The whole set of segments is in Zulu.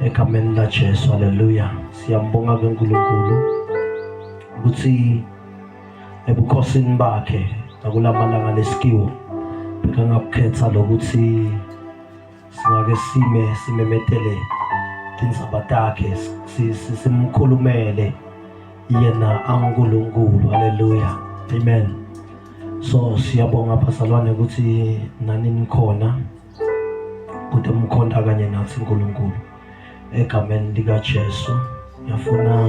Egameni laJesu, haleluya. Siyambonga ke uNkulunkulu ukuthi ebukhosini bakhe nakulamalanga lesikiwo bekangakukhetha lokuthi singake simemetele tindzaba takhe, simkhulumele yena uNkulunkulu, haleluya, amen. So siyabonga bazalwane ukuthi nani nikhona kude mkhonda kanye nathi uNkulunkulu. Egameni likaJesu ngiyafuna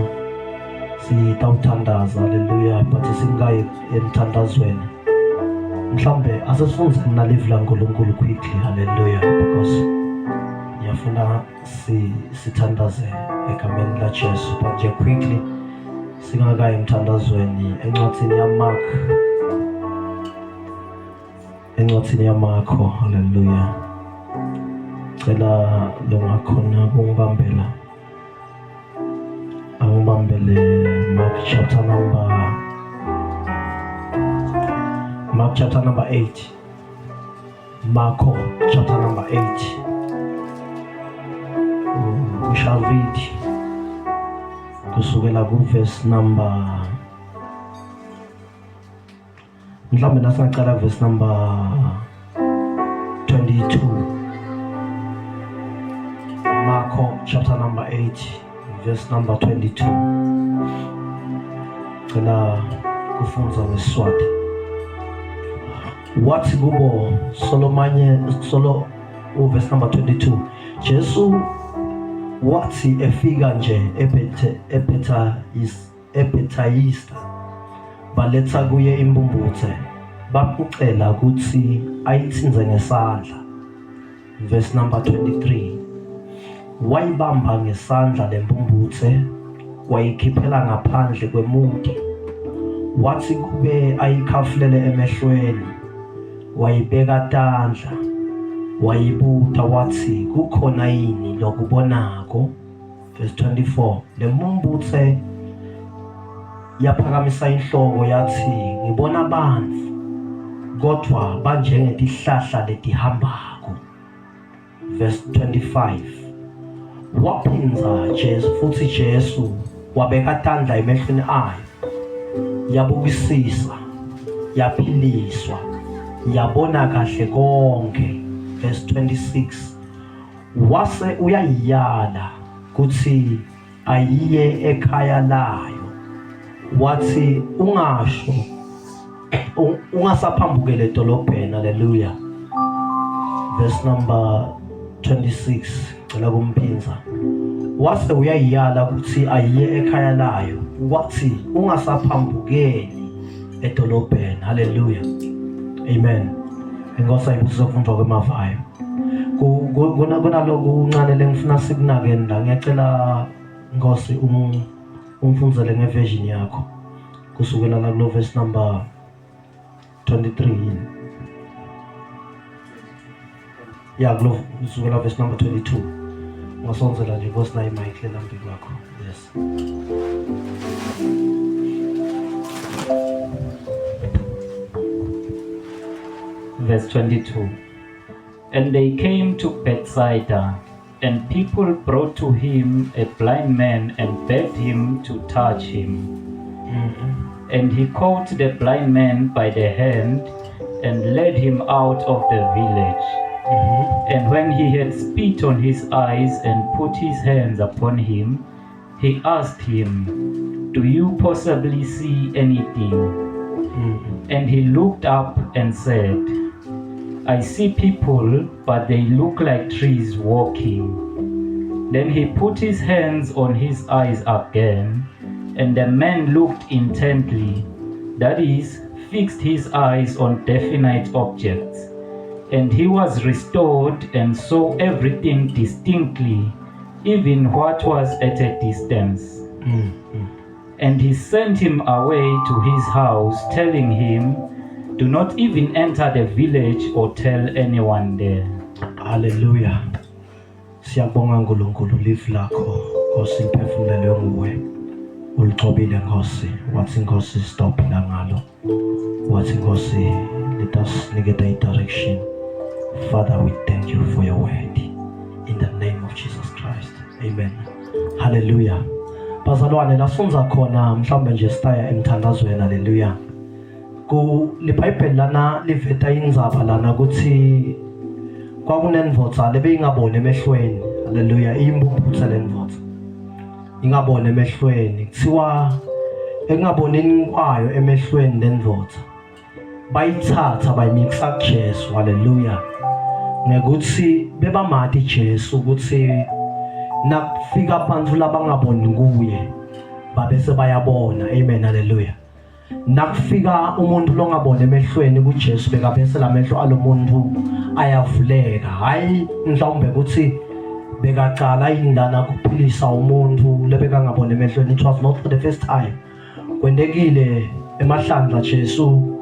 sitawuthandaza, haleluya, but singayi emthandazweni mhlambe asesifunze nalive laNkulunkulu quickly, haleluya, because ngiyafuna sithandaze egameni laJesu, but nje quickly singakayi emthandazweni. Encwadini yaMakho, haleluya, cela longakhona angibambele Mark chapter number 8. Marko chapter number 8. We shall read kusukela verse number, mhlawumbe nasingaqala verse number 22. Marko chapter number 8 verse number 22. Cela kufunza ngeSiswati. Wathi kubo solo verse number 22. Jesu wathi efika nje eBethsaida baletha kuye imbumbuthe bakucela ukuthi ayithinze ngesandla. Verse number 23. Wayibamba ngesandla lembumbuthe wayikhiphela ngaphandle kwemuti, wathi kube ayikhafulele emehlweni, wayibeka tandla, wayibuta, wathi kukhona yini lokubonako. Verse 24. Lembumbuthe yaphakamisa inhloko yathi, ngibona abantu kodwa banjengetihlahla letihambako. Verse 25. Waphinza futhi Jesu wabeka tandla emehlweni ayo, yabukisisa, yaphiliswa, yabona kahle konke. Verse 26. Wase uyayiyala kuthi ayiye ekhaya layo, wathi ungasaphambukele edolobheni, haleluya. Verse number 26. Cela kumphinza. Wase uyayiyala ukuthi ayiye ekhaya layo, wathi ungasaphambukeli edolobheni, haleluya, amen. Inkosi ayibusise ukufundwa kwemavayo. Kunaloku uncane lengifuna sikunakeni la. Ngiyacela Nkosi umfunzele ngeversion yakho kusukela la kulo verse number 23. Ya kulo kusukela verse number 22. Ngasonzela nje Nkosi nayi mic lela mbi kwakho. Yes. Verse 22. And they came to Bethsaida, and people brought to him a blind man and begged him to touch him. And he caught the blind man by the hand and led him out of the village. And when he had spit on his eyes and put his hands upon him, he asked him, "Do you possibly see anything?" And he looked up and said, "I see people, but they look like trees walking." Then he put his hands on his eyes again, and the man looked intently, that is, fixed his eyes on definite objects. And he was restored and saw everything distinctly, even what was at a distance. And he sent him away to his house, telling him, "Do not even enter the village or tell anyone there." Hallelujah. Siyabonga uNkulunkulu live lakho Nkosi, imphefumulelo nguwe ulicobile Nkosi. Wathi Nkosi stop la ngalo, wathi Nkosi let us nigga direction. Father, we thank you for your word in the Christ. Amen. Hallelujah. Bazalwane lafunza khona mhlawumbe nje sitaya emthandazweni. Hallelujah. Ku liBhayibheli lana liveta indzaba lana ukuthi kwakunendvodza lebeyingaboni emehlweni. Hallelujah. Imbumbutsa lendvodza ingaboni emehlweni, kuthiwa engabonini kwayo emehlweni lendvodza bayithatha bayimikisa kuJesu. Hallelujah. Ngekuthi bebamati Jesu ukuthi nakufika abantu labangaboni kuye babese bayabona. Amen. Hallelujah. Nakufika umuntu longaboni emehlweni kuJesu bekabese lamehlo alomuntu ayavuleka. Hayi mhlawumbe ukuthi bekaqala indana kuphilisa umuntu lebekangaboni emehlweni. It was not for the first time. Kwendekile emahlandla Jesu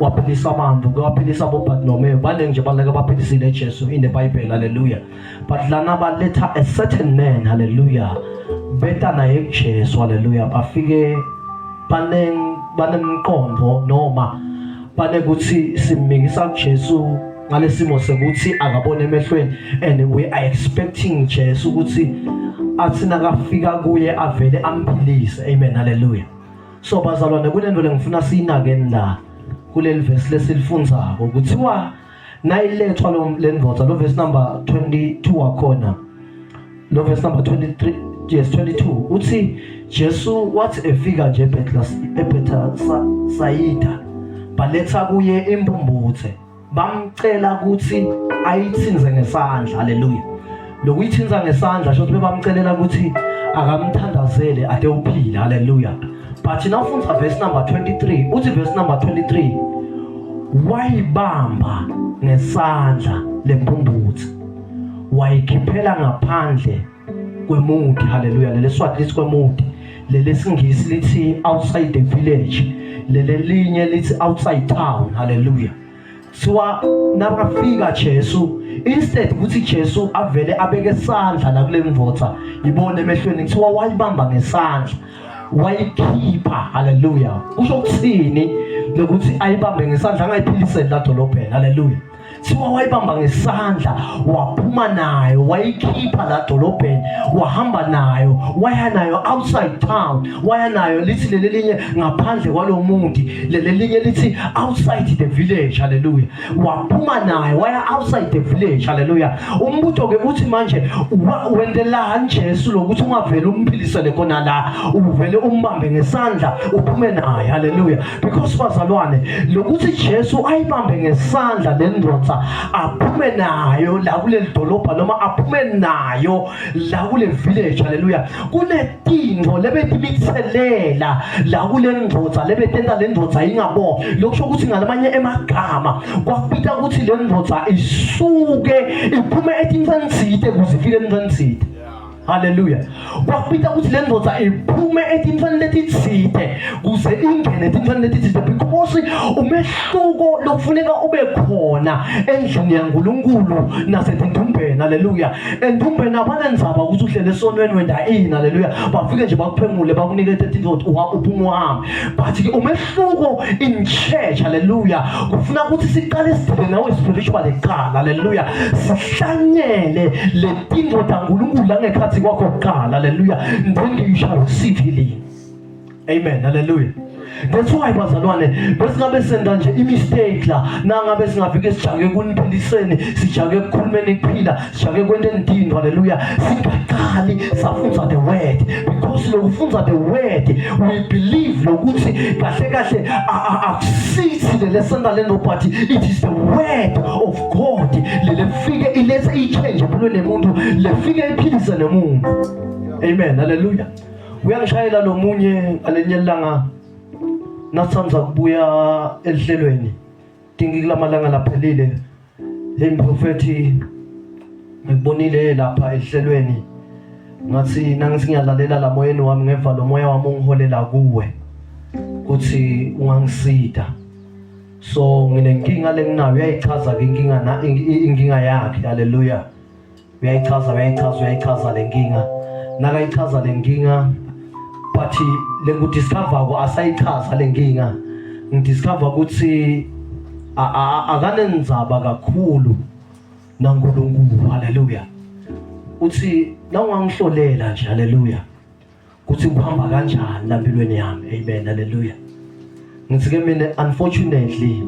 waphilisa abantu, waphilisa boBartimaeus, baningi nje baleka baphilisile Jesu in the Bible. Hallelujah. But lana baletha a certain man. Hallelujah. Beta naye kuJesu. Hallelujah. Bafike banemqondo noma banekuthi simikisa kuJesu ngalesimo sekuthi akabone emehlweni, and we are expecting Jesu ukuthi athi nakafika kuye avele amphilise. Amen. Hallelujah. So bazalwane, kunento lengifuna siyinakeni la kuleli verse lesilifundzako kuthiwa nayilethwa lendvodza lo verse number 22 wakhona, lo verse number 23, yes 22, uthi Jesu wathi efika nje eBethsaida baletha kuye imbumbuthe bamcela ukuthi ayithinze ngesandla. Hallelujah. Lokuyithinza ngesandla shothi bebamcelela ukuthi akamthandazele ade uphila. Hallelujah. But now ufunda verse number 23, uthi verse number 23, wayibamba ngesandla lembumbuthe wayikhiphela ngaphandle kwemuti. Hallelujah. Lele swati lithi kwemuti, lele singisi lithi outside the village, lele linye lithi outside town. Hallelujah. So nakafika Jesu, instead ukuthi Jesu avele abeke isandla la kule mvodza ibone emehlweni, kuthiwa wayibamba ngesandla wayikhipha. Hallelujah. Kusho ukuthini lokuthi ayibambe ngesandla angayiphiliseni la dolobheni? Hallelujah. Thiwa wayibamba ngesandla waphuma nayo wayikhipha la dolobheni wahamba nayo waya nayo outside town, waya nayo lithi leli linye ngaphandle kwalomuti, leli linye lithi outside the village. Hallelujah. Waphuma nayo waya outside the village. Hallelujah. Umbuto ke uthi manje wendela Jesu lokuthi ungavele umphilisele khona la, uvele umbambe ngesandla uphume naye. Hallelujah. Because bazalwane, lokuthi Jesu ayibambe ngesandla lendvodza aphume nayo la kuleli dolobha noma aphume nayo la kule village. Hallelujah. Kunetinto lebetimitselela la kule ndvodza lebetenta le ndvodza ingabo. Lokusho ukuthi ngalamanye emagama kwakubita ukuthi le ndvodza isuke iphume etintsanzite kuze ifike etintsanzite. Hallelujah. Kwakubita ukuthi le ndvodza iphume etintfani letitsite kuze ingene etintfani letitsite, because umehluko lokufuneka ube khona endlini yaNkulunkulu nasetintumbeni. Hallelujah. Entumbeni abanendzaba ukuthi uhlele esonweni wenda ini. Hallelujah. Bafike nje bakuphengule bakunikete tinto uphume uhambe. But ke umehluko in church. Hallelujah. Kufuna ukuthi siqale sidile nawe spiritually kuqala. Hallelujah. Sihlanyele le tinto taNkulunkulu langekhathi kwakho kuqala. Hallelujah. Then you shall receive healing. Amen. Hallelujah. That's why bazalwane besingabe senda nje imistake la nangabe singafike sijake kuniphiliseni, sijake ekukhulumeni kuphila, sijake kwenteni ndini. Hallelujah. Singaqali safunza the word, because lokufunza the word we believe lokuthi kahle kahle akusithi lele senda leno, but it is the word of God lele fike ilethe i-change empilweni yomuntu, lefike iphilise nomuntu. Amen. Hallelujah. Uyangishayela lo munye alenye langa nasanza kubuya elihlelweni dingi kulamalanga laphelile. Hey mprofeti, ngikubonile lapha elihlelweni ngathi nangisingiyalalela la moyeni wami ngeva lo moya wami ungiholela kuwe ukuthi ungangisida. So nginenkinga lenginayo, uyayichaza ke inkinga yakhe. Hallelujah. Uyayichaza lenkinga, nakayichaza lenkinga, but lengudiscover ko asayichaza lenkinga. Ngidiscover ukuthi akanenzaba kakhulu naNkulunkulu. Hallelujah. uthi nawungangihlolela nje haleluya kuthi kuhamba kanjani la empilweni yami amen haleluya ngithi ke mina unfortunately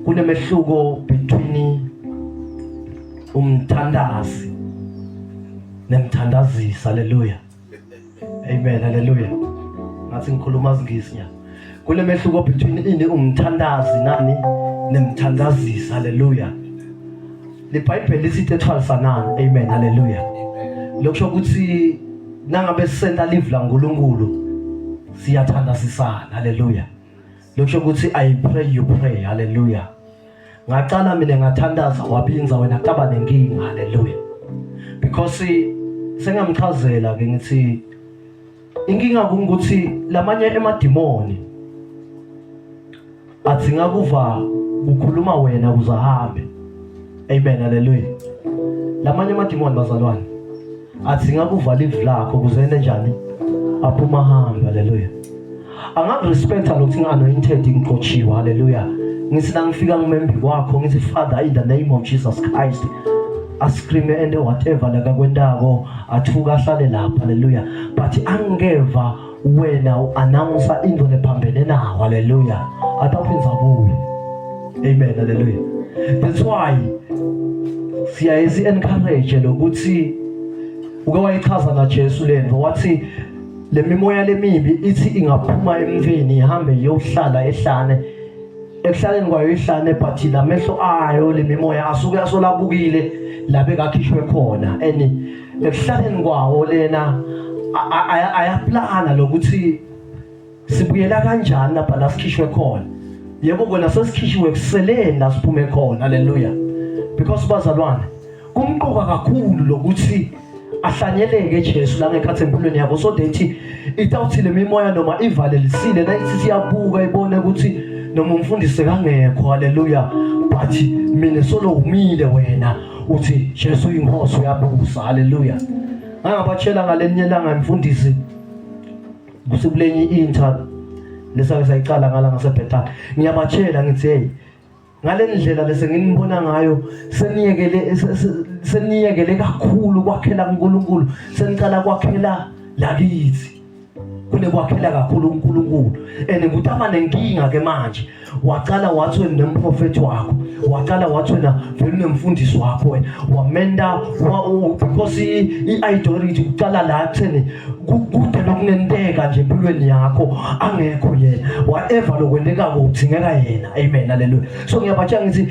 kunemehluko between umthandazi nemthandazisi haleluya amen haleluya ngathi ngikhuluma isiNgisi nya kunemehluko between umthandazi nani nemthandazisi haleluya iBhayibheli lithi ethwalisanana amen haleluya lokho ukuthi nangabe sisenta live la uNkulunkulu siyathandazisana haleluya lokho ukuthi I pray you pray haleluya ngaqala mina ngathandaza wabinza wena kaba nenkinga haleluya because sengamchazela ke ngithi inkinga ukuthi lamanye emadimoni athinga kuva ukukhuluma wena uzahambe amen haleluya lamanye emadimoni bazalwane athinga kuva live lakho kuzene njani aphuma hamba haleluya angakurespecta lokho nganointed ngiqotshiwa haleluya ngithi ngifika ngimembi kwakho ngithi Father in the name of Jesus Christ ascream and whatever la kakwendako athuka ahlale lapha haleluya but angeva wena uannounce into lephambene nawo haleluya atawuphinza buye amen haleluya that's why siyazi encourage lokuthi uke wayichaza na Jesu lento wathi le mimoya lemibi ithi ingaphuma emveni ihambe yohlala ehlane ekuhlaleni kwayo ihlane but lamehlo ayo le mimoya asuke asolabukile labe kakhishwe khona and ekuhlaleni kwawo lena ayaplana lokuthi sibuyela kanjani lapha la sikhishwe khona yebo kona sesikhishwe kuseleni la siphume khona haleluya because bazalwane kumqoka kakhulu lokuthi ahlanyeleke Jesu la ngekhathi empilweni yabo so that itawuthi le mimoya noma ivalelisile na ithi siyabuka ibone ukuthi noma umfundisi kangekho haleluya but mina solo umile wena uthi Jesu inkosi uyabusa haleluya angabatshela ngalenye langa umfundisi kusebulenye inter lesake sayicala ngala ngaseBethani ngiyabatshela ngithi hey ngalendlela lese nginibona ngayo seniyekele kakhulu kwakhela uNkulunkulu senicala kwakhela lakithi kunekwakhela kakhulu uNkulunkulu and kutaba nenkinga ke manje waqala wathi nemprofeti wakho waqala wathi na vele nemfundisi wakho wena wamenda because iidolatry uqala la kutheni kude lokunenteka nje empilweni yakho angekho yena whatever lokwendeka kuthingeka yena amen haleluya so ngiyabatshela ngithi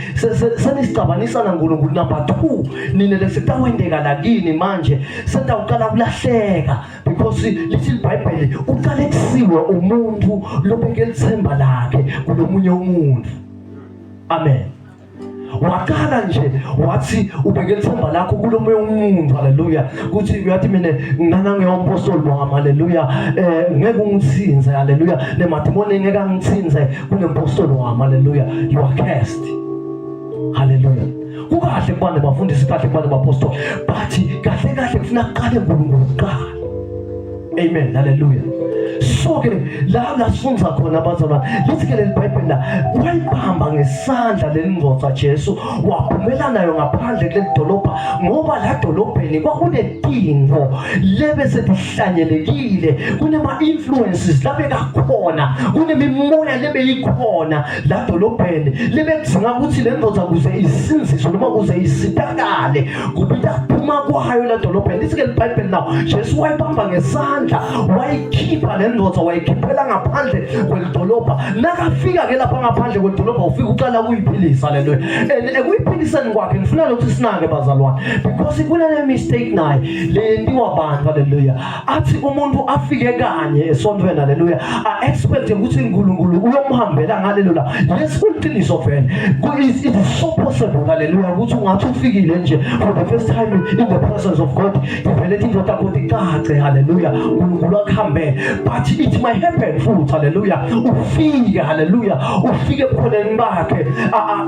senisicabanisana uNkulunkulu number 2 nina lesitawendeka lakini manje sentawuqala kulahleka because lithi iBhayibheli uqale kusiwe umuntu lobeke lithemba lakhe kulomunye umuntu amen wakala nje wathi ubeke lithemba lakho kulomunye umuntu haleluya kuthi uyathi mina ngana ngiyompostoli wami haleluya ngeke ungithinze haleluya nemadimoni ngeke angithinze kunempostoli wami haleluya you are cursed haleluya kukahle kubane bafundisi kahle kubane bapostoli but kahle kufuna kuqale uNkulunkulu kuqala amen haleluya so ke la sifunza khona bazalwane lithi ke leBhayibheli la wayibamba ngesandla lendvodza Jesu waphumela nayo ngaphandle kuleli dolobha ngoba la dolobheni kwakunetinto lebe sedihlanyelekile kunema influences labe kakhona kunemimoya lebe ikhona la dolobheni lebe kudinga ukuthi lendvodza kuze isinziswe noma kuze isitakale kupita kuphuma kwayo la dolobheni lithi ke leBhayibheli la Jesu wayibamba ngesandla wayikhipha lendvodza wayikhiphela ngaphandle kwelidolobha nakafika ke lapha ngaphandle kwelidolobha ufika uqala ukuyiphilisa lento ekuyiphiliseni kwakhe ngifuna ukuthi sinake bazalwane because kunale mistake naye lendiwa abantu haleluya athi umuntu afike kanye esontweni haleluya a expect ukuthi uNkulunkulu uyomhambela ngalelo la lesiqiniso vele it is so possible haleluya ukuthi ungathi ufikile nje for the first time in the presence of God ivele into yakho icace haleluya uNkulunkulu akhambe but it might happen futhi haleluya ufike haleluya ufike ekhoneni bakhe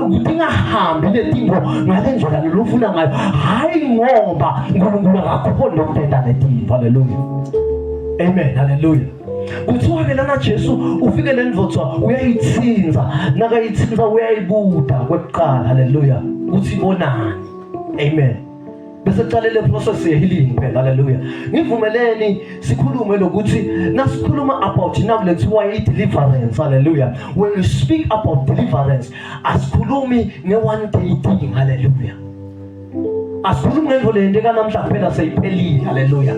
kudinga hambi letinto ngalendlela lofuna ngayo hayi ngoba uNkulunkulu akakhona ukutenda letinto haleluya amen haleluya kuthiwa ke lana Jesu ufike lendvodza uyayitsinza nakayitsinza uyayibuda kwekuqala haleluya uthi bonani amen bese kuqale le process ye healing phela. Hallelujah. Ngivumeleni sikhulume lokuthi nasikhuluma about now lethiwa i-deliverance. Hallelujah. When we speak about deliverance, asikhulumi nge-one day thing. Hallelujah. Asikhulumi ngento le yenteka namhla kuphela seyiphelile. Hallelujah.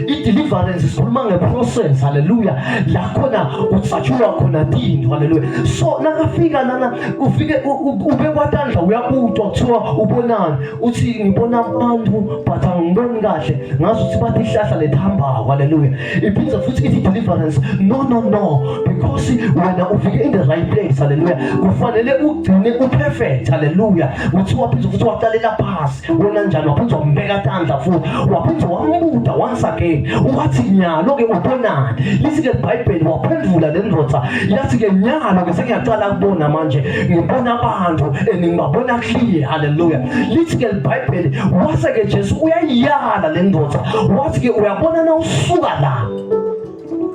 I-deliverance sikhuluma nge-process. Hallelujah. La khona utsatshulwa khona tinto. Hallelujah. So nakafika lana ufike ube kwatandla uyabutwa kuthiwa ubonani, uthi ngibona abantu but angiboni kahle ngazi ukuthi bathi ihlahla lethambako. Hallelujah. Iphindza futhi ithi deliverance, no, because wena ufike in the right place. Hallelujah. Kufanele ugcine uperfect. Hallelujah. Uthi waphindza futhi waqalela phasi wena njani, waphindza wambeka tandla futhi waphindza wambuda once again wathi nyalo ke ubonani. Lithi-ke iBhayibheli waphendula le ndoda yathi-ke nyalo ke sengiyaqala kubona manje ngibona abantu ngibabona clear. Hallelujah. Lithi-ke iBhayibheli wase-ke Jesu uyayiyala le ndoda wathi-ke uyabona na usuka la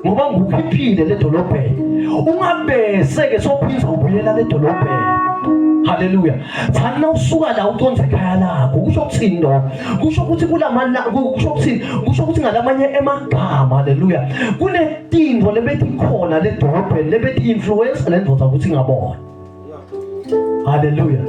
ngoba ngikhiphile le dolobheni ungabese-ke sophinza ubuyela le dolobheni. Hallelujah. Thani usuka la uconze ekhaya lakho kusho ukuthini lo? Kusho ukuthi kusho ukuthi ngalamanye emagama. Hallelujah. Kunetinto lebethi khona le dolobheni lebethi influence le ndoda ukuthi ngabona. Hallelujah.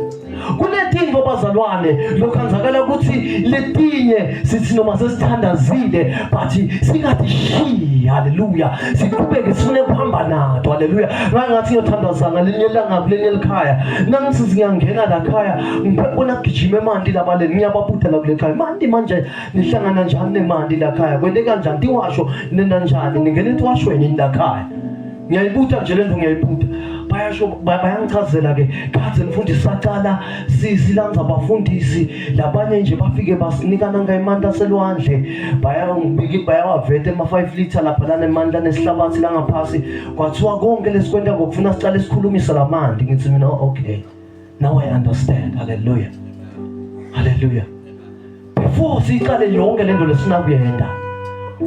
Kunetinto bazalwane lokhenzakala ukuthi letinye sithi noma sesithandazile but singatishiyi. Hallelujah. Siqhubeke sifune ukuhamba nato. Hallelujah. Ngathi ngiyothandazana lenye langa kulenye ekhaya nangithi ngiyangena la khaya ngibona kugijima emanti labaleni ngiyababutha la kule khaya manje nihlangana njani nemanti la khaya kwente kanjani tiwasho nena njani ningena etiwashweni la khaya ngiyayibutha nje lento ngiyayibutha bayasho bayangichazela ke kaze mfundisi saqala silanza abafundisi labanye nje bafike basinikana ngayimandla aselwandle bayawaveta ema-5 liter lapha lana emandla nesihlabathi la ngaphasi kwathiwa konke lesikwenta ngokufuna siqale sikhulumisa lamanti. Ngithi mina okay, now I understand. Hallelujah. Hallelujah. Before siqale yonke lento lesifuna kuyenda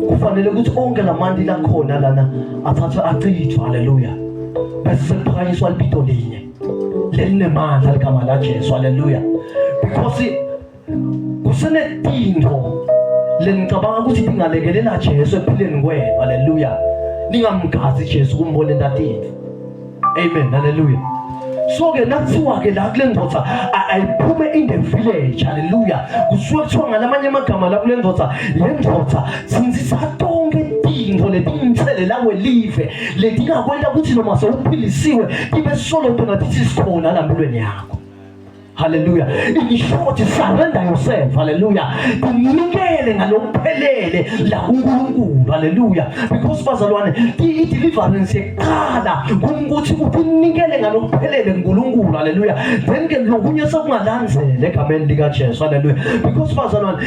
kufanele ukuthi onke lamanti lakhona lana athathwe achithwe. Hallelujah. Bese sekuphakanyiswa libito linye lelinemandla ligama la Jesu. Hallelujah. Because kusenetinto lenicabanga ukuthi ningalekelela Jesu ephileni kwenu. Hallelujah. Ningamgazi Jesu kumbona entatini. Amen. Hallelujah. So ke nathiwa ke la kule ndoda ayiphume in the village. Hallelujah. Kusuke kuthiwa ngalamanye amagama la kule ndoda le ndoda sinzisa tonke tinto letingithelela kwelive letingakwenta ukuthi noma sewuphilisiwe ibe solodwa ngathi sikhona la empilweni yakho. Hallelujah. In short, surrender yourself. Hallelujah. Kunikele ngalokuphelele la kuNkulunkulu. Hallelujah. Because bazalwane i-deliverance yeqala ukuthi unikele ngalokuphelele kuNkulunkulu. Hallelujah. Then ke lokunye sokungalandzele egameni lika Jesu. Hallelujah. Because bazalwane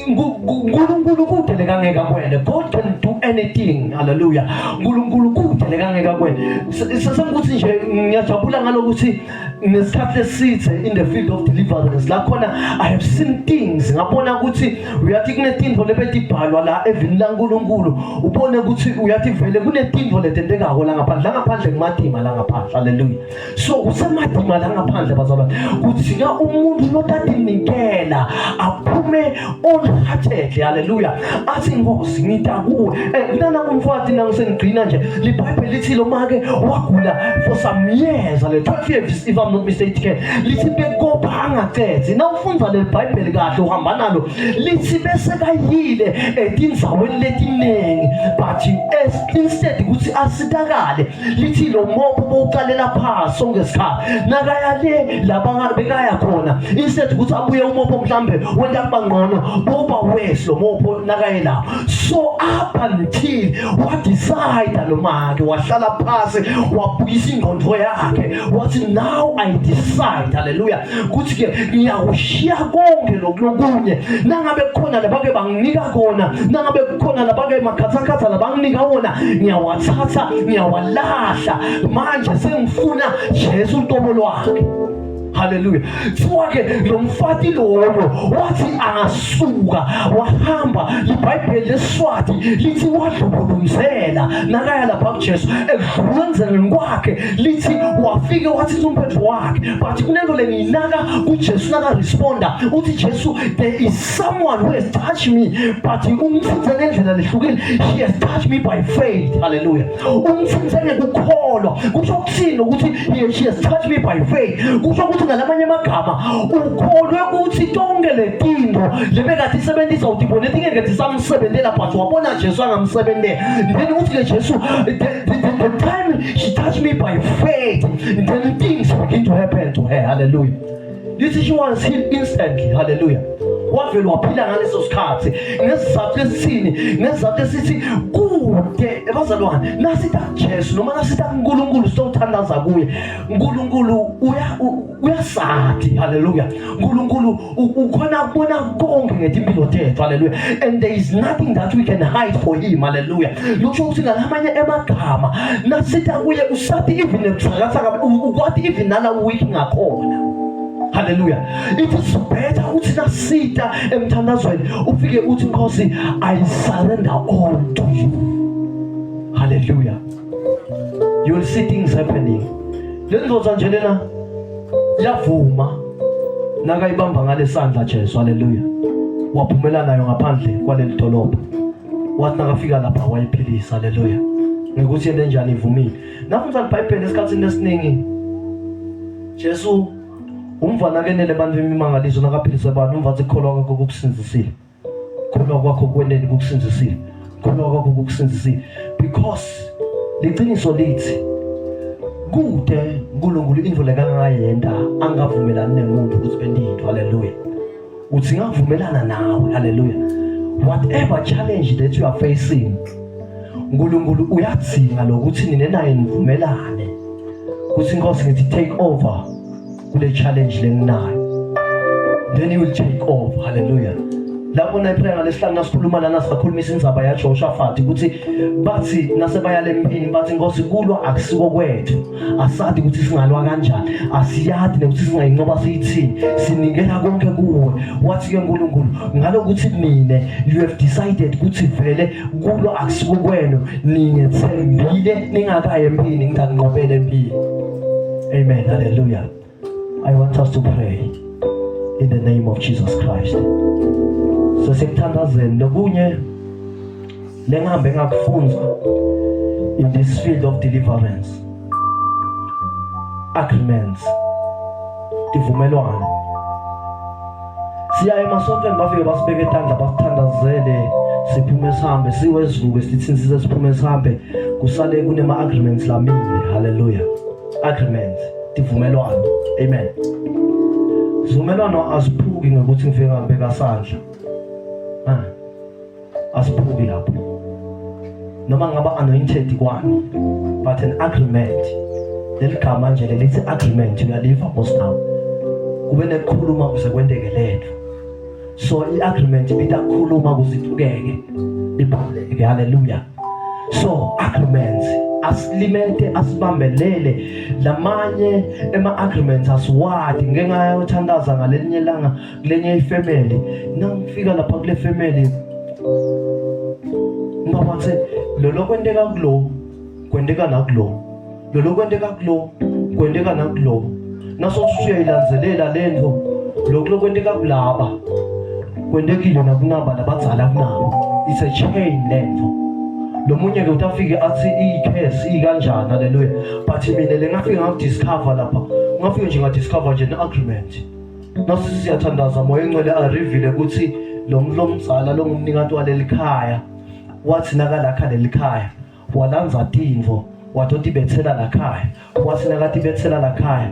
uNkulunkulu kude lekangeka kwena. God can do anything. Hallelujah. uNkulunkulu kude lekangeka kwena. Sesengikuthi nje ngiyajabula ngalokuthi nesikhathi lesithe in the field of deliverance la khona I have seen things ngabona ukuthi uyathi kunetinto lebetibhalwa la evini laNkulunkulu ubone ukuthi uyathi vele kunetinto letendekako la ngaphandle kumadima la ngaphandle. Hallelujah. So kusemadima la ngaphandle bazalwane kuthi ka umuntu notatinikela aphume all-heartedly. Hallelujah. Athi Nkosi ngita kuwe kunana umfati nangisengigcina nje liBhayibheli lithi lo make wagula for some years. 12 years if I'm not mistaken. Lithi bekopha angaqedzi nawufunda le Bible kahle uhamba nalo lithi bese kayile etindzaweni letinengi but instead ukuthi asitakale lithi lo mopho bowuqalela phasi sonke isikhathi nakaya le laba bekaya khona instead ukuthi abuye umopho mhlambe wenda kuba ngcono boba wes lo mopho nakaye la. So up until what decide lo make wahlala phasi wabuyisa ingqondo yakhe wathi now I decide. Hallelujah. Kuthi ke ngiyawushiya konke lokunye nangabe khona labake banginika kona nangabe khona labake makhathakhatha labanginika wona ngiyawathatha ngiyawalahla manje sengifuna Jesu uNtobo lwakhe. Hallelujah. Fuake lo mfati lowo wathi angasuka wahamba iBhayibheli leswati lithi wadlubuluzela nakaya lapha kuJesu ekwenzeleni kwakhe lithi wafike wathi umphetho wakhe but kunento lengiyinaka kuJesu naka responda uthi Jesu there is someone who has touched me but umthinze ngendlela lehlukile she has touched me by faith hallelujah umthinze ngekukholwa kusho ukuthini ukuthi she has touched me by faith kusho ukuthi ngalamanye amagama ukholwe ukuthi tonke letinto lebekade isebenzisa udibone ngeke zisamsebenzela but wabona Jesu angamsebenzela then uthi ke Jesu the time she touched me by faith then things begin to happen to her hallelujah this she was healed instantly hallelujah wavela waphila ngaleso sikhathi ngesizathu lesithini ngesizathu esithi kude ebazalwane nasithi Jesu noma nasithi uNkulunkulu sitothandaza kuye uNkulunkulu uyasathi hallelujah uNkulunkulu ukhona ukubona konke ngetimpilo tethu hallelujah and there is nothing that we can hide for him hallelujah lokho ukuthi ngalamanye emagama nasithi kuye usathi even ekusakatha ukwathi even nala week ngakhona hallelujah it is better uthi nasita emthandazweni ufike uthi Nkosi I surrender all to you hallelujah you will see things happening lendoda nje lena yavuma nakayibamba ngalesandla Jesu hallelujah waphumela nayo ngaphandle kwaleli dolobha wathi nakafika lapha wayiphilisa hallelujah ngekuthi yena njani ivumile nafunza iBhayibheli esikhatsini esiningi Jesu umvana kenele abantu bemimangaliso nakaphilisa abantu umvathi kukholwa kwakho kukusinzisile kukholwa kwakho kwenene kukusinzisile kukholwa kwakho kukusinzisile because liqiniso lithi kude uNkulunkulu into lekangayenda angavumelani nemuntu ukuthi bendinto hallelujah uthi ngavumelana nawe hallelujah whatever challenge that you are facing uNkulunkulu uyadzinga lokuthi nina naye nivumelane kuthi Nkosi ngithi take over kule challenge lenginayo then you will take off hallelujah lapho nayiphela ngalesihlanu nasikhuluma lana sikhulumisa indzaba ya Jehoshaphat ukuthi bathi nasebayale empini bathi Nkosi kulwa akusiko kwethu asathi ukuthi singalwa kanjani asiyadi nokuthi singayinqoba siyithini sinikela konke kuwe wathi ke uNkulunkulu ngalokuthi nine you have decided ukuthi vele kulwa akusiko kwenu ningethembile ningakaye empini ngizakunqobela empini amen hallelujah I want us to pray in the name of Jesus Christ. So sekuthandazeni lokunye lengihambe ngakufunza in this field of deliverance. Agreements. Tivumelwano. Siya emasontweni bafike basibeke etandla basithandazele siphume sihambe siwezivuke sithi size siphume sihambe kusale kunema agreements lamile hallelujah. Agreements. Tivumelwano amen zivumelwano asiphuki ngokuthi ngifike ngibeka sandla asiphuki lapho noma ngaba anointed kwani but an agreement leligama nje lelithi agreement uyaliva most now kube nekhuluma kuze kwenteke lethu so iagreement bitakhuluma kuziphukeke ibaleke hallelujah so agreements asilimente asibambelele lamanye ema-agreements asiwadi ngengayothandaza ngalenye langa kulenye ifamily nangifika lapha kule family ngabathi lolo kwenteka kulo kwenteka nakulo lolo kwenteka kulo kwenteka nakulo nasothi uyayilandzelela lento lokho kwenteka kulaba kwentekile nakunaba labadzala kunabo it's a chain lento lomunye ke utafike athi icase ikanjani hallelujah but mina lengafika ngakudiscover lapha ngafike nje ngadiscover nje neagreement nasi siyathandaza moya engcwele areveal ukuthi lo mzala lo ngumnikati waleli khaya wathi nakalakha leli khaya walanza tindvo wathi ibethela la khaya wathi nakati ibethela la khaya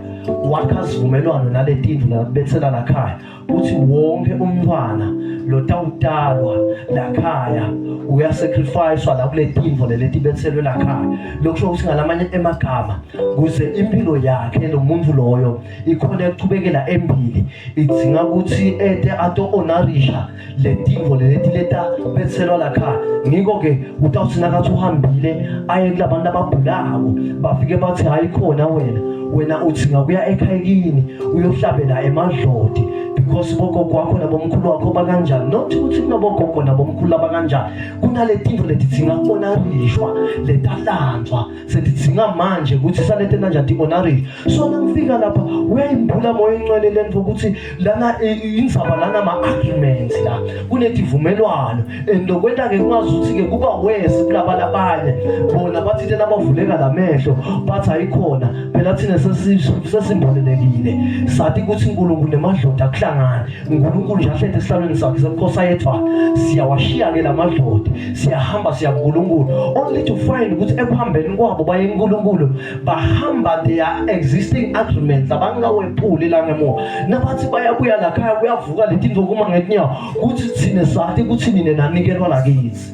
wakha sivumelwano naletindvo labethela la khaya uthi wonke umntwana lo tawutalwa la khaya uyasacrificewa la kule tindvo leti bethelwe la khaya lokusho ukuthi ngalamanye emagama kuze impilo yakhe lo muntu loyo ikhona ekuqhubekela embili idzinga ukuthi ete ato honorisha letindvo leti leta bethelwa la khaya ngiko ke utawuthi nakathi uhambile aye kulabantu ababhulako bafike bathi hayi khona wena wena uthi ngakuya ekhayekini uyohlabela emadlodi because bogogo wakho nabomkhulu wakho bakanjani, not ukuthi kunabogogo nabomkhulu abakanjani. Kunaletinto letidzinga honorishwa, letalanzwa setidzinga manje ukuthi salete nanje ti-honorishwa. So nangifika lapha uyayimbula moya ingcwele lento ukuthi lana indzaba lana ma-agreements la kunetivumelwano and kwenta-ke kungazuthi-ke kuba wesi kulaba labanye bona bathi tena bavuleka lamehlo bathi ayikhona phela thina sesimbolelekile sathi ukuthi uNkulunkulu nemadloda akuhlangani. uNkulunkulu nje ahlete esihlalweni sakhe semkhosi ayethwa siyawashiya-ke la madloda siyahamba siya kuNkulunkulu only to find ukuthi ekuhambeni kwabo baye kuNkulunkulu bahamba their existing agreements abangawephuli la ngemuva nabathi bayabuya lakhaya kuyavuka letinto kuma ngetinyawo ukuthi thine sathi ukuthi nine nanikelwa lakithi.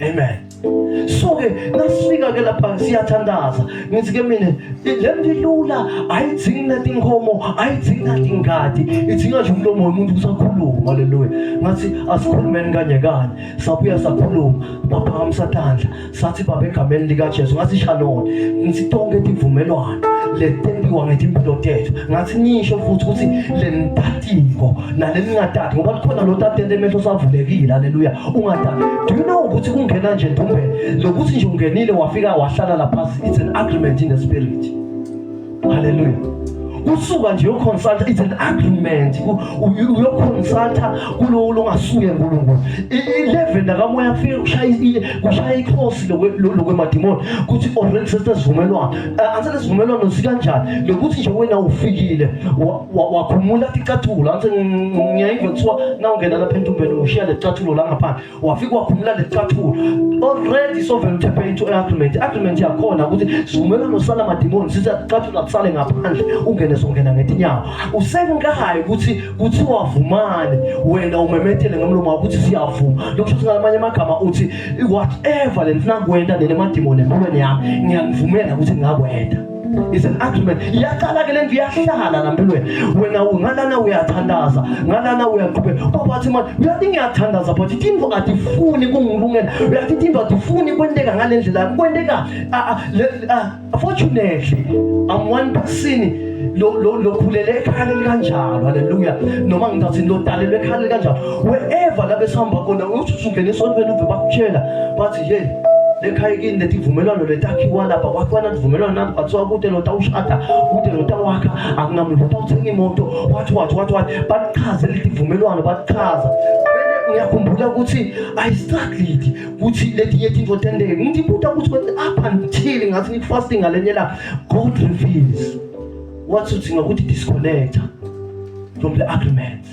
Amen. So-ke nasifika-ke lapha siyathandaza ngithi-ke mina lento ilula ayidzingi natinkomo ayidzingi natingadi idzinga nje umlomo womuntu usakhuluma. Haleluya. Ngathi asikhulumeni kanye kanye sabuya sakhuluma baphakamisa tandla sathi baba egameni likaJesu ngathi shalom ngithi tonke tivumelwano letendiwa ngetimpilo tethu ngathi nisho futhi ukuthi lentatiko naleningatati ngoba likhona lo tatende emehlo savulekile. Haleluya. Ungatati. Do you know ukuthi kungena nje ntumbeni lokuthi nje ungenile wafika wahlala lapha, it's an agreement in the spirit. Hallelujah. Usuka nje uyoconsult, it's an agreement. Uyoconsulta kulo longasuke uNkulunkulu 11 akamoya afike kushaya ikhosi lokwemadimoni kuthi already sesivumelwano anse sivumelwano sikanjani lokuthi nje wena ufikile wakhumula ticathulo anse ngiyayizwa kuthiwa na ungena lapha entumbeni ushiya lecathulo la ngaphandle wafika wakhumula lecathulo already so vele uthephe into agreement yakhona ukuthi sivumelwano sala madimoni sisacathulo akusale ngaphandle ungene songena ngetinyawo usengahayi ukuthi wavumane wena umemetele ngomlomo wakho ukuthi siyavuma lokusho singamanye amagama uthi whatever lena kwenda nemadimoni empilweni yami ngiyakuvumela ukuthi ngakwenda. It's an agreement. Iyaqala-ke lento iyahlala nampilweni wena ngalana uyathandaza ngalana uyaqhubeka babathi manje uyathi ngiyathandaza but itinto atifuni kungilungela uyathi itinto atifuni kwenteka ngale ndlela kwenteka fortunately I'm one person lokhulele ekhaya kanjalo. Haleluya. Noma ngithi lodalelwe ekhaya kanjalo wherever la besihamba khona uthi usungena esontweni uve bakutshela bathi hey lekhayekini letivumelwano letakhiwa lapha kwakhona tivumelwano nami bathiwa kude lo tawushada kude lo tawakha akunamuntu utawuthenga imoto wathi bachaze letivumelwano bachaza. Ngiyakhumbula ukuthi I struggled ukuthi letinye izinto tendeke ngibuta ukuthi up until ngathi ngifasting ngalenye la God reveals what uthi ngokuthi disconnect from the agreement,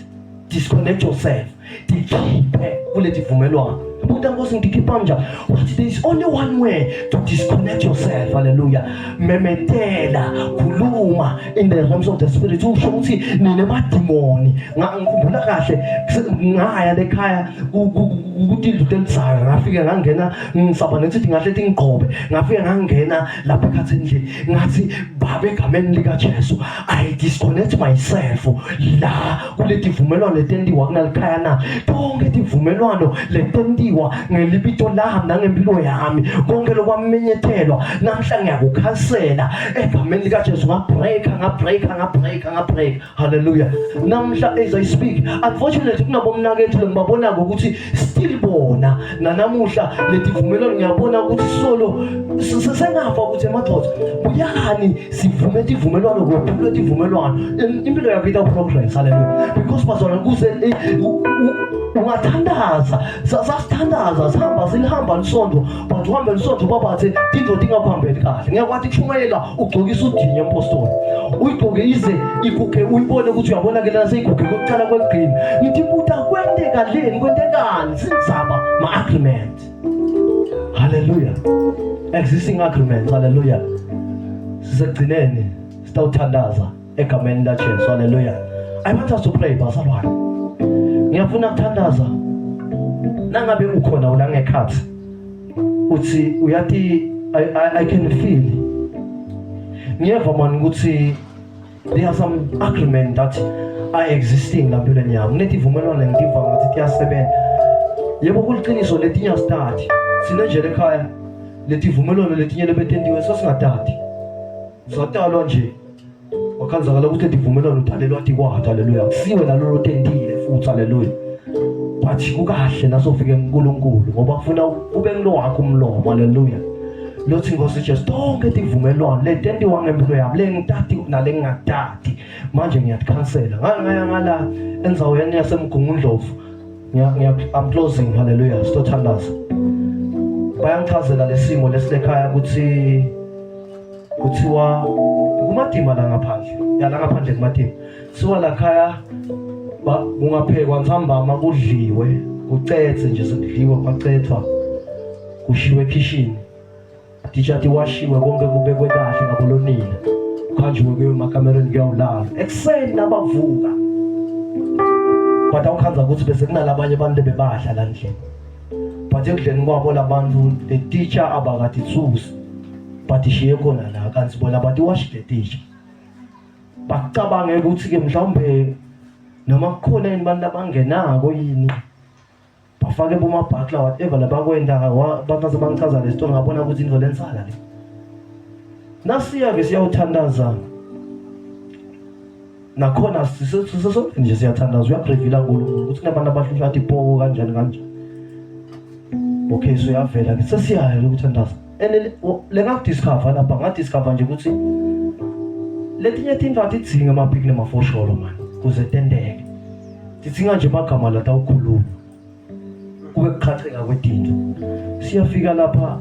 disconnect yourself, dikhiphe kule tivumelwano. Buta ngosi ngikhipha njani what there is only one way to disconnect yourself. Hallelujah. Memetela khuluma in the realms of the spirit usho ukuthi nine madimoni ngikhumbula kahle ngaya lekhaya ukuthi lutenzayo ngafika ngangena ngisaba nethi ngahle ngigqobe ngafika ngangena lapha ekhathi endlini ngathi baba egameni likaJesu I disconnect myself la kule tivumelwano letendiwa kunalikhaya na tonke tivumelwano letendiwa ngelibito lami nangempilo yami konke lokwamenyethelwa namhla ngiyakukhansela egameni likaJesu ngabreak. Hallelujah. Namhla as I speak unfortunately kunabomnakethu ngibabona ukuthi still bona nanamuhla letivumelwano ngiyabona ukuthi solo sengafa ukuthi emadoda uyani sivume ivumelwano ngokuphula ivumelwano impilo yakho ita progress. Hallelujah. Because bazona kuze ungathandaza sasithandaza sihamba silihamba lisonto but uhambe lisonto babathe into dingaphambili kahle ngiyakwathi kushumayela ugcokisa udinye empostoli uyigcoke ize iguge uyibone ukuthi uyabona ke lana seyiguge kokucala kwegcini ngithi buta kwentekani sinzaba ma-agreement. Hallelujah. Existing agreements. Hallelujah. Sisekugcineni sitawuthandaza egameni likaJesu. Hallelujah. I want us to pray bazalwane. Ngiyafuna ukuthandaza nangabe ukhona ula ngekhathi uthi uyathi I can feel ngiyeva manje ukuthi there are some agreement that are existing la mpilweni yami netivumelwano ngitiva ngathi kuyasebenza yebo kuliqiniso letinye start sinenjele ekhaya letivumelwano letinye lebetendiwe sesingatati satalwa nje wakhanzakala ukuthi ndivumelana udalelwa tikwatha haleluya kusiwe nalolo tentile futhi haleluya but kukahle nasofike kuNkulunkulu ngoba kufuna ube ngilo wakho umlomo haleluya lothi Nkosi Jesu tonke tivumelwano letentiwa ngempilo yami lengitati nale ngingatati manje ngiyakhansela ngaya ngala enzaweni yasemgungundlovu I'm closing haleluya sitothandaza bayangichazela lesimo lesilekhaya ukuthi kuthiwa kumadima la ngaphandle yala ngaphandle kumadima siwa la khaya kungaphekwa nsambama kudliwe kucetse nje sekudliwe kwacethwa kushiwe kitchen tishati washiwe konke kubekwe kahle ngabolonile khanjiwe kuyo emakamereni kuyawulala ekuseni nabavuka bathi awukhanza ukuthi bese kunalabanye abantu bebadla la ndlini but ekudleni kwabo labantu the teacher abakatitsusi bathi shiye khona la kanti bona bathi washi the teacher bacabange ukuthi ke mhlawumbe noma kukhona yini abantu abangenako yini bafake bomabhakla whatever labakwenda bakaze bangichaza le story ngabona ukuthi indlo lensala le nasiya ke siyawuthandaza nakhona sisonke nje siyathandaza uyaprevila uNkulunkulu ukuthi kunabantu abahlushwa athi poko kanjani kanjani okay so yavela ke sesiyayo ukuthandaza lengakudiscover lapha ngadiscover nje ukuthi letinye tinto atidzinga amabhiki nemafosholo man kuze tendeke tidzinga nje magama la tawukhuluma kube kuqhatheka kwetinto siyafika lapha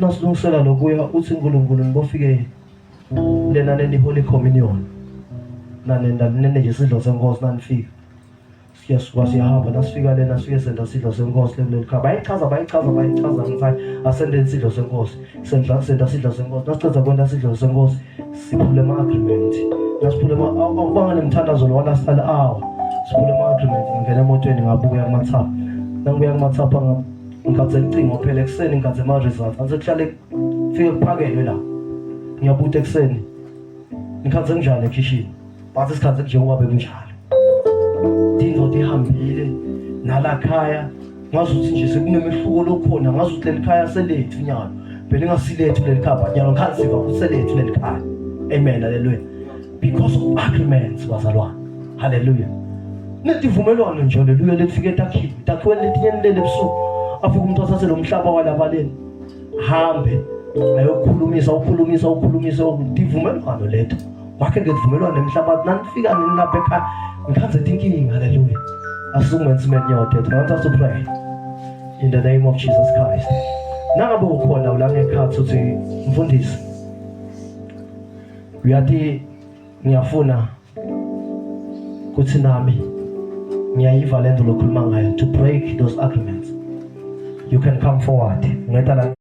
nasilungisela lokuya uthi uNkulunkulu ngibofike lena neni holy communion nanenda nene nje sidlo senkosi nanifika siyasuka siyahamba nasifika lena sifike senda sidlo senkosi leli khaba bayichaza ngisayi asende sidlo senkosi senda sidlo senkosi nasiceza kwenda sidlo senkosi siphule ama agreement nasiphule awubanga nemthandazo lo wala sala awa siphule ama agreement ngena emotweni ngabuya kumathapha nangibuya kumathapha ngikhathe icingo phela ekseni ngikhathe ama results anse kuhlale fike kuphakelwe la ngiyabuta ekseni ngikhathe njalo ekitchen bathi sikhathe nje ungabe kunjalo dino dihambile nalakhaya ngazuthi nje sekunemehluko lokhona ngazuthi lelikhaya selethu nyalo phela ngasilethu lelikhaya nyalo ngikhaziva kuselethu lelikhaya amen haleluya because of agreements bazalwane haleluya netivumelwano nje haleluya lefike takhiwe letinye lele busuku afike umuntu asase lo mhlaba walabaleni hambe ayokhulumisa tivumelwano lethu wakhe ngekuvumelwano nemhlaba nanifika nini lapha ekhaya ngikhanze thinking hallelujah asungwenza imenyote want us to pray in the name of Jesus Christ nangabe ukhona ulanga ekhatsi uthi mfundisi uyathi ngiyafuna kuthi nami ngiyayiva lento lokhuluma ngayo to break those agreements you can come forward ngeta